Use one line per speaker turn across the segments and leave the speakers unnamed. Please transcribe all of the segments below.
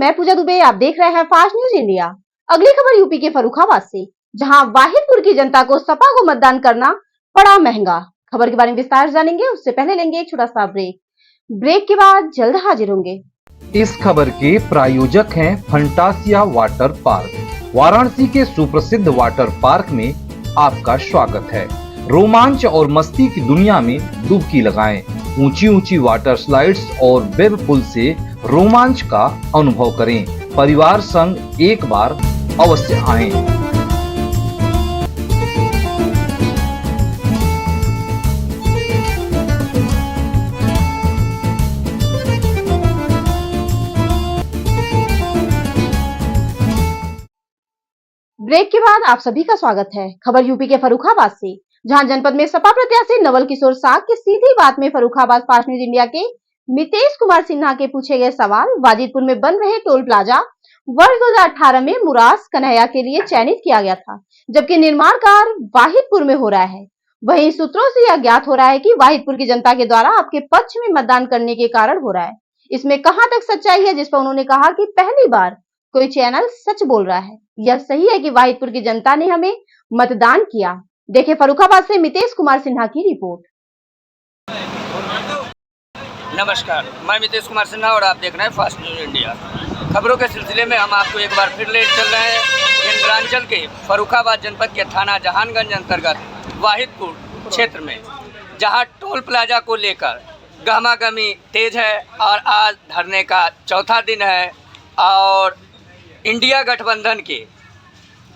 मैं पूजा दुबे, आप देख रहे हैं फास्ट न्यूज इंडिया। अगली खबर यूपी के फर्रुखाबाद से, जहां वाहिदपुर की जनता को सपा को मतदान करना पड़ा महंगा। खबर के बारे में विस्तार से जानेंगे, उससे पहले लेंगे एक छोटा सा ब्रेक के बाद जल्द हाजिर होंगे।
इस खबर के प्रायोजक हैं फंटासिया वाटर पार्क। वाराणसी के सुप्रसिद्ध वाटर पार्क में आपका स्वागत है। रोमांच और मस्ती की दुनिया में डुबकी लगाएं। ऊंची ऊंची वाटर स्लाइड्स और वेब पुल से रोमांच का अनुभव करें। परिवार संग एक बार अवश्य आएं।
ब्रेक के बाद आप सभी का स्वागत है। खबर यूपी के फर्रुखाबाद से, जहां जनपद में सपा प्रत्याशी नवल किशोर साग की सीधी बात में फर्रुखाबाद फास्ट न्यूज इंडिया के मितेश कुमार सिन्हा के पूछे गए सवाल। वाजिदपुर में बन रहे टोल प्लाजा वर्ष 2018 में मुरास कन्हैया के लिए चयनित किया गया था, जबकि निर्माण कार्य वाहिदपुर में हो रहा है। वहीं सूत्रों से यह ज्ञात हो रहा है कि वाहिदपुर की जनता के द्वारा आपके पक्ष में मतदान करने के कारण हो रहा है। इसमें कहां तक सच्चाई है, जिस पर उन्होंने कहा कि पहली बार कोई चैनल सच बोल रहा है। यह सही है कि वाहिदपुर की जनता ने हमें मतदान किया। देखिए फर्रुखाबाद से मितेश कुमार सिन्हा की रिपोर्ट।
नमस्कार, मैं मितेश कुमार सिन्हा और आप देख रहे हैं फास्ट न्यूज इंडिया। खबरों के सिलसिले में हम आपको एक बार फिर ले चल रहे हैं केंद्रांचल के फर्रुखाबाद जनपद के थाना जहानगंज अंतर्गत वाहिदपुर क्षेत्र में, जहां टोल प्लाजा को लेकर गहमागहमी तेज है और आज धरने का चौथा दिन है। और इंडिया गठबंधन के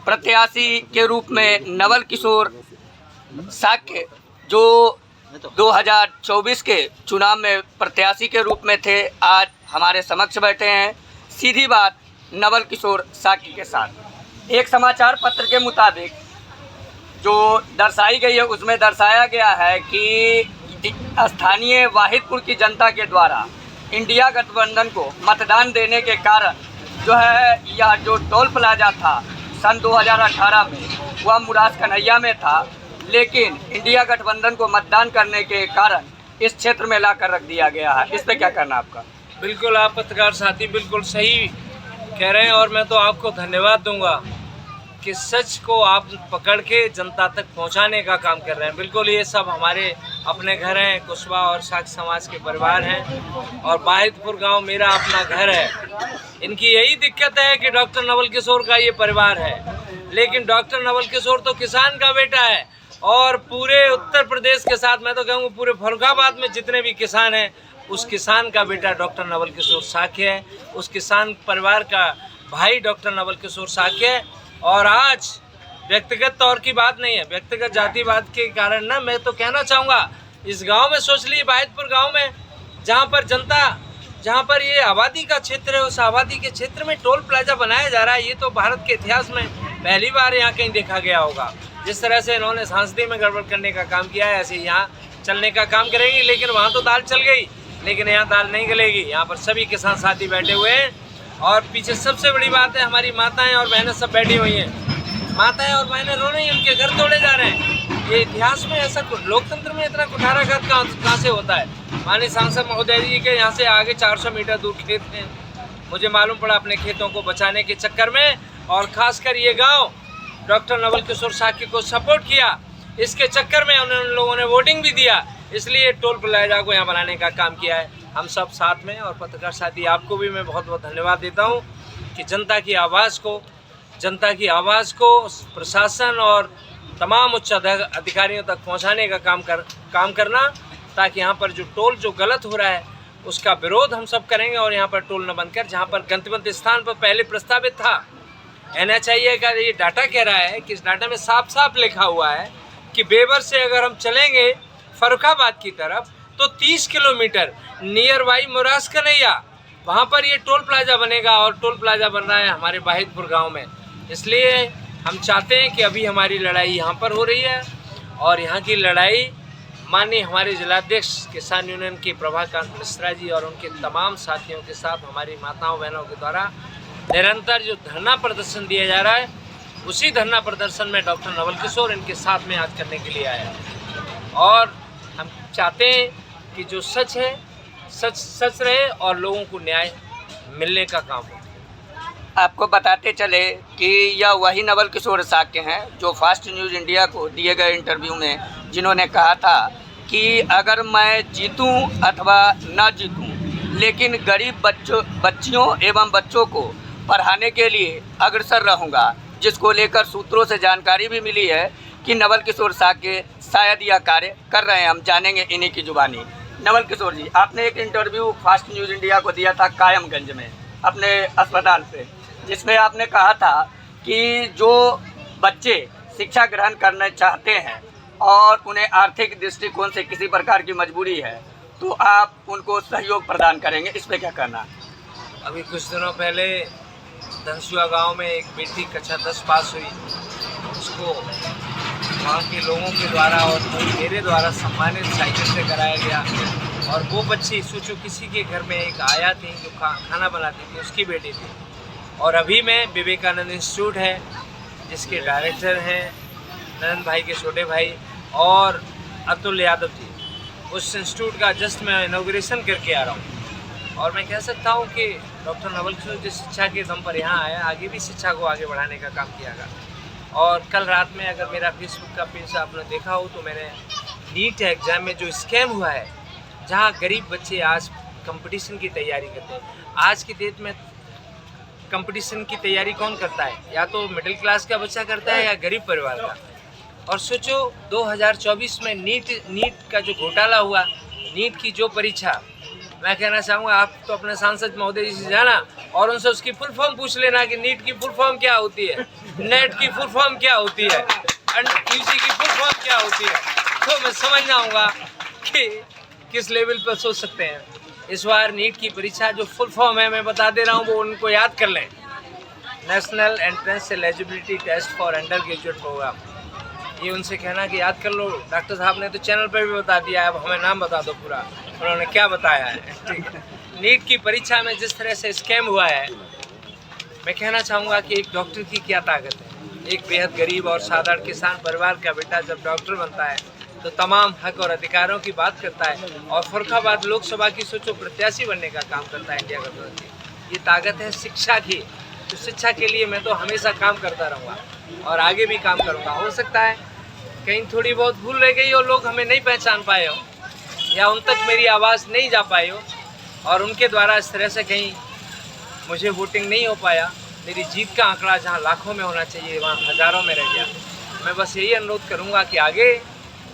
प्रत्याशी के रूप में नवल किशोर साग जो 2024 के चुनाव में प्रत्याशी के रूप में थे, आज हमारे समक्ष बैठे हैं। सीधी बात नवल किशोर साग के साथ। एक समाचार पत्र के मुताबिक जो दर्शाई गई है, उसमें दर्शाया गया है कि स्थानीय वाहिदपुर की जनता के द्वारा इंडिया गठबंधन को मतदान देने के कारण जो है यह जो टोल प्लाजा था सन 2018 में वह मुरास कन्हैया में था, लेकिन इंडिया गठबंधन को मतदान करने के कारण इस क्षेत्र में लाकर रख दिया गया है। इस पर क्या करना आपका?
बिल्कुल, आप पत्रकार साथी बिल्कुल सही कह रहे हैं और मैं तो आपको धन्यवाद दूंगा कि सच को आप पकड़ के जनता तक पहुंचाने का काम कर रहे हैं। बिल्कुल, ये सब हमारे अपने घर हैं, कुशवा और साग समाज के परिवार हैं और वाहिदपुर गांव मेरा अपना घर है। इनकी यही दिक्कत है कि डॉक्टर नवल किशोर का ये परिवार है, लेकिन डॉक्टर नवल किशोर तो किसान का बेटा है और पूरे उत्तर प्रदेश के साथ मैं तो कहूँगा पूरे फर्रुखाबाद में जितने भी किसान हैं, उस किसान का बेटा डॉक्टर नवल किशोर साग है, उस किसान परिवार का भाई डॉक्टर नवल किशोर साग है। और आज व्यक्तिगत तौर की बात नहीं है, व्यक्तिगत जातिवाद के कारण ना, मैं तो कहना चाहूँगा इस गांव में सोच लीजिए, वाहिदपुर गांव में जहां पर जनता, जहां पर ये आबादी का क्षेत्र है, उस आबादी के क्षेत्र में टोल प्लाजा बनाया जा रहा है। ये तो भारत के इतिहास में पहली बार यहाँ कहीं देखा गया होगा। जिस तरह से इन्होंने सांसदी में गड़बड़ करने का काम किया है, ऐसे यहाँ चलने का काम करेंगे। लेकिन वहाँ तो दाल चल गई, लेकिन यहाँ दाल नहीं गलेगी। यहाँ पर सभी किसान साथी बैठे हुए हैं और पीछे सबसे बड़ी बात है, हमारी माताएं और बहनें सब बैठी हुई हैं। माताएं और बहनें रो रही हैं, उनके घर तोड़े जा रहे हैं। ये इतिहास में ऐसा लोकतंत्र में इतना कुठाराघात कहाँ से होता है? माननीय सांसद महोदय जी के यहाँ से आगे 400 मीटर दूर खेत हैं। मुझे मालूम पड़ा अपने खेतों को बचाने के चक्कर में, और ख़ासकर ये गाँव डॉक्टर नवल किशोर साग को सपोर्ट किया, इसके चक्कर में उन लोगों ने वोटिंग भी दिया, इसलिए टोल प्लाजा को यहाँ बनाने का काम किया है। हम सब साथ में, और पत्रकार साथी आपको भी मैं बहुत बहुत धन्यवाद देता हूँ कि जनता की आवाज़ को प्रशासन और तमाम उच्च अधिकारियों तक पहुँचाने का काम करना, ताकि यहाँ पर जो टोल जो गलत हो रहा है उसका विरोध हम सब करेंगे और यहाँ पर टोल न बनकर, जहाँ पर गंतव्य स्थान पर पहले प्रस्तावित था NHIA का ये डाटा कह रहा है कि इस डाटा में साफ साफ लिखा हुआ है कि बेवर से अगर हम चलेंगे फर्रुखाबाद की तरफ तो 30 किलोमीटर नियर बाई मुरास कन्हैया, वहाँ पर ये टोल प्लाजा बनेगा। और टोल प्लाजा बन रहा है हमारे वाहिदपुर गांव में। इसलिए हम चाहते हैं कि अभी हमारी लड़ाई यहाँ पर हो रही है और यहाँ की लड़ाई माननीय हमारे जिलाध्यक्ष किसान यूनियन के प्रभाकांत मिश्रा जी और उनके तमाम साथियों के साथ हमारी माताओं बहनों के द्वारा निरंतर जो धरना प्रदर्शन दिया जा रहा है, उसी धरना प्रदर्शन में डॉक्टर नवल किशोर इनके साथ में आज करने के लिए आया है। और हम चाहते हैं कि जो सच है सच रहे और लोगों को न्याय मिलने का काम हो।
आपको बताते चले कि यह वही नवल किशोर साक्य हैं जो फास्ट न्यूज़ इंडिया को दिए गए इंटरव्यू में जिन्होंने कहा था कि अगर मैं जीतूं अथवा न जीतूं, लेकिन गरीब बच्चियों एवं बच्चों को पढ़ाने के लिए अग्रसर रहूंगा, जिसको लेकर सूत्रों से जानकारी भी मिली है कि नवल किशोर साक्य शायद यह कार्य कर रहे हैं। हम जानेंगे इन्हीं की जुबानी। नवल किशोर जी, आपने एक इंटरव्यू फास्ट न्यूज़ इंडिया को दिया था कायमगंज में अपने अस्पताल से, जिसमें आपने कहा था कि जो बच्चे शिक्षा ग्रहण करना चाहते हैं और उन्हें आर्थिक दृष्टिकोण से किसी प्रकार की मजबूरी है तो आप उनको सहयोग प्रदान करेंगे, इस पर क्या करना?
अभी कुछ दिनों पहले धनसुआ गांव में एक बेटी कक्षा 10 पास हुई, उसको वहाँ के लोगों के द्वारा और मेरे द्वारा सम्मानित साइकिल से कराया गया। और वो बच्ची सोचो किसी के घर में एक आया थी जो खाना बनाती थी, उसकी बेटी थी। और अभी मैं विवेकानंद इंस्टीट्यूट है जिसके डायरेक्टर हैं नंदन भाई के छोटे भाई और अतुल यादव जी, उस इंस्टीट्यूट का जस्ट मैं इनॉग्रेशन करके आ रहा हूँ। और मैं कह सकता हूँ कि डॉक्टर नवल किशोर जिस शिक्षा के दम पर यहाँ आया, आगे भी शिक्षा को आगे बढ़ाने का काम कियागा। और कल रात में अगर मेरा फेसबुक का पेज आपने देखा हो तो मैंने नीट एग्ज़ाम में जो स्कैम हुआ है, जहाँ गरीब बच्चे आज कंपटीशन की तैयारी करते हैं। आज की डेट में कंपटीशन की तैयारी कौन करता है? या तो मिडिल क्लास का बच्चा करता है या गरीब परिवार का। और सोचो 2024 में नीट का जो घोटाला हुआ, नीट की जो परीक्षा, मैं कहना चाहूँगा आप तो अपने सांसद महोदय जी से जाना और उनसे उसकी फुल फॉर्म पूछ लेना कि नीट की फुल फॉर्म क्या होती है, नेट की फुल फॉर्म क्या होती है, यूजी की फुल फॉर्म क्या होती है, तो मैं समझ जाऊँगा कि किस लेवल पर सोच सकते हैं। इस बार नीट की परीक्षा जो फुल फॉर्म है, मैं बता दे रहा हूँ, वो उनको याद कर लें। National entrance eligibility test for under graduate programme, ये उनसे कहना कि याद कर लो। डॉक्टर साहब ने तो चैनल पर भी बता दिया है, अब हमें नाम बता दो पूरा उन्होंने क्या बताया है, ठीक है। नीट की परीक्षा में जिस तरह से स्कैम हुआ है, मैं कहना चाहूँगा कि एक डॉक्टर की क्या ताकत है। एक बेहद गरीब और साधारण किसान परिवार का बेटा जब डॉक्टर बनता है तो तमाम हक और अधिकारों की बात करता है और फर्रुखाबाद लोकसभा की सोचो प्रत्याशी बनने का काम करता है इंडिया गठबंधन। ये ताकत है शिक्षा की। तो शिक्षा के लिए मैं तो हमेशा काम करता रहूँगा और आगे भी काम करूँगा। हो सकता है कहीं थोड़ी बहुत भूल रह गई हो, लोग हमें नहीं पहचान पाए हो या उन तक मेरी आवाज़ नहीं जा पाई हो और उनके द्वारा इस तरह से कहीं मुझे वोटिंग नहीं हो पाया। मेरी जीत का आंकड़ा जहाँ लाखों में होना चाहिए वहाँ हज़ारों में रह गया। मैं बस यही अनुरोध करूँगा कि आगे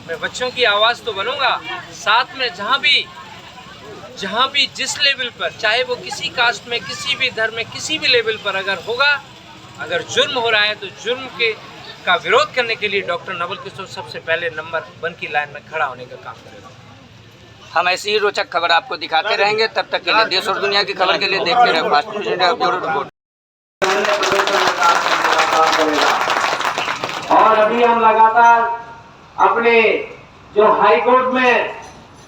मैं बच्चों की आवाज़ तो बनूँगा, साथ में जहाँ भी जिस लेवल पर, चाहे वो किसी कास्ट में, किसी भी धर्म में, किसी भी लेवल पर अगर होगा, अगर जुर्म हो रहा है तो जुर्म का विरोध करने के लिए डॉक्टर नवल किशोर सबसे पहले नंबर 1 की लाइन में खड़ा होने का काम करेगा।
हम ऐसी ही रोचक खबर आपको दिखाते रहेंगे। तब तक के लिए देश और दुनिया की खबर के लिए देखते रहे fast news India bureau report.
और अभी हम लगातार अपने जो हाई कोर्ट में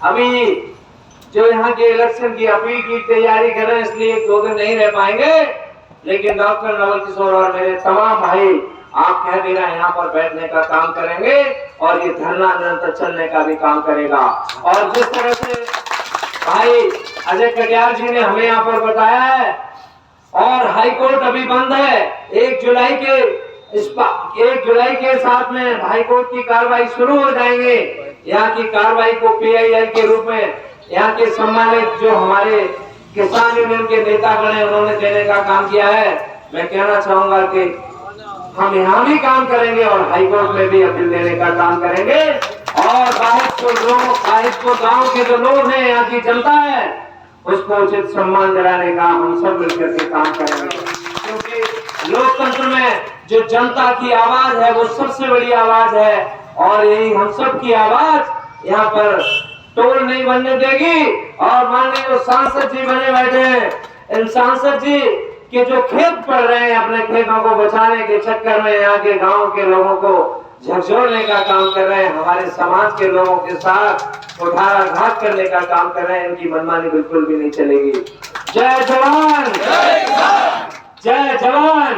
अभी जो यहाँ के इलेक्शन की अपील की तैयारी कर रहे हैं, इसलिए 1-2 दिन नहीं रह पाएंगे। लेकिन डॉक्टर नवल किशोर और मेरे तमाम भाई आप कह दे रहे हैं यहाँ पर बैठने का काम करेंगे और ये धरना निरंतर चलने का भी काम करेगा। और जिस तरह से भाई अजय कटियार जी ने हमें यहाँ पर बताया है, और हाई कोर्ट अभी बंद है, 1 जुलाई के साथ में हाई कोर्ट की कार्रवाई शुरू हो जाएंगे। यहाँ की कार्रवाई को PIL के रूप में यहाँ के सम्मानित जो हमारे किसान यूनियन के नेतागण हैं उन्होंने देने का काम किया है। मैं कहना चाहूंगा कि हम यहाँ भी काम करेंगे और हाई कोर्ट में भी अपील देने का काम करेंगे। और साहिब को गांव के जो लोग हैं, यहाँ की जनता है, उसको उचित सम्मान दिलाने का हम सब मिलकर के काम करेंगे। क्योंकि लोकतंत्र में जो जनता की आवाज है वो सबसे बड़ी आवाज है और यही हम सब की आवाज यहाँ पर टोल नहीं बनने देगी। और माननीय जो सांसद जी बने बैठे हैं, इन सांसद जी के जो खेत पड़ रहे हैं, अपने खेतों को बचाने के चक्कर में यहाँ के गांव के लोगों को झकझोरने का काम कर रहे हैं, हमारे समाज के लोगों के साथ उठाघात करने का काम कर रहे हैं। इनकी मनमानी बिल्कुल भी नहीं चलेगी। जय जवान, जय जवान,